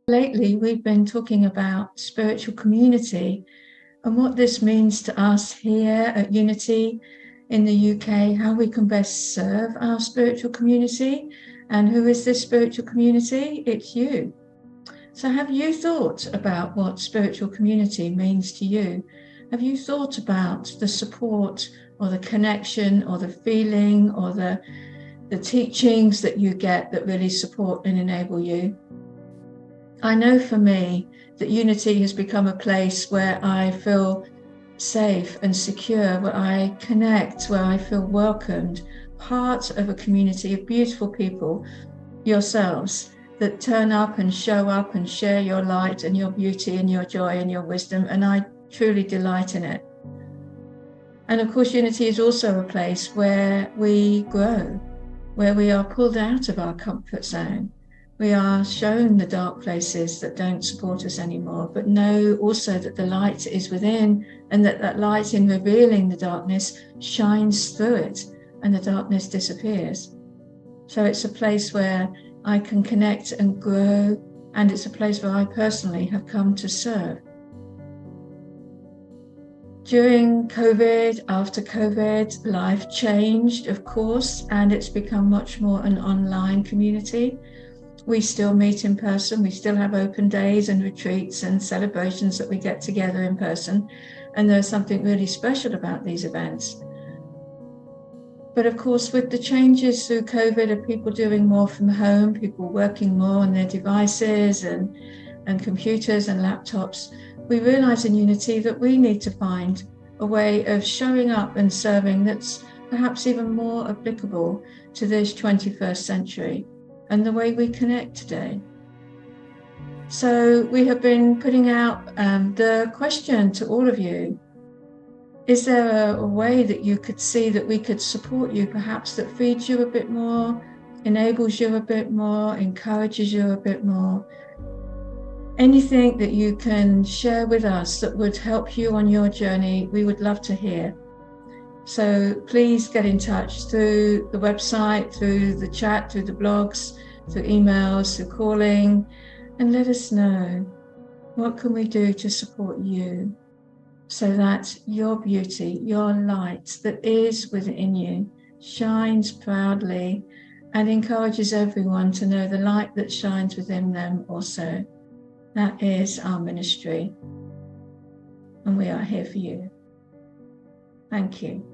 Lately, we've been talking about spiritual community and what this means to us here at Unity in the UK, how we can best serve our spiritual community. And who is this spiritual community? It's you. So have you thought about what spiritual community means to you? Have you thought about the support or the connection or the feeling or the teachings that you get that really support and enable you? I know for me that Unity has become a place where I feel safe and secure, where I connect, where I feel welcomed, part of a community of beautiful people, yourselves, that turn up and show up and share your light and your beauty and your joy and your wisdom, and I truly delight in it. And of course, Unity is also a place where we grow, where we are pulled out of our comfort zone. We are shown the dark places that don't support us anymore, but know also that the light is within, and that light, in revealing the darkness, shines through it and the darkness disappears. So it's a place where I can connect and grow, and it's a place where I personally have come to serve. During COVID, after COVID, life changed, of course, and it's become much more an online community. We still meet in person. We still have open days and retreats and celebrations that we get together in person. And there's something really special about these events. But of course, with the changes through COVID of people doing more from home, people working more on their devices and computers and laptops, we realize in Unity that we need to find a way of showing up and serving that's perhaps even more applicable to this 21st century and the way we connect today. So we have been putting out the question to all of you: is there a way that you could see that we could support you, perhaps that feeds you a bit more, enables you a bit more, encourages you a bit more? Anything that you can share with us that would help you on your journey, we would love to hear. So please get in touch through the website, through the chat, through the blogs, through emails, through calling, and let us know what can we do to support you so that your beauty, your light that is within you shines proudly and encourages everyone to know the light that shines within them also. That is our ministry, and we are here for you. Thank you.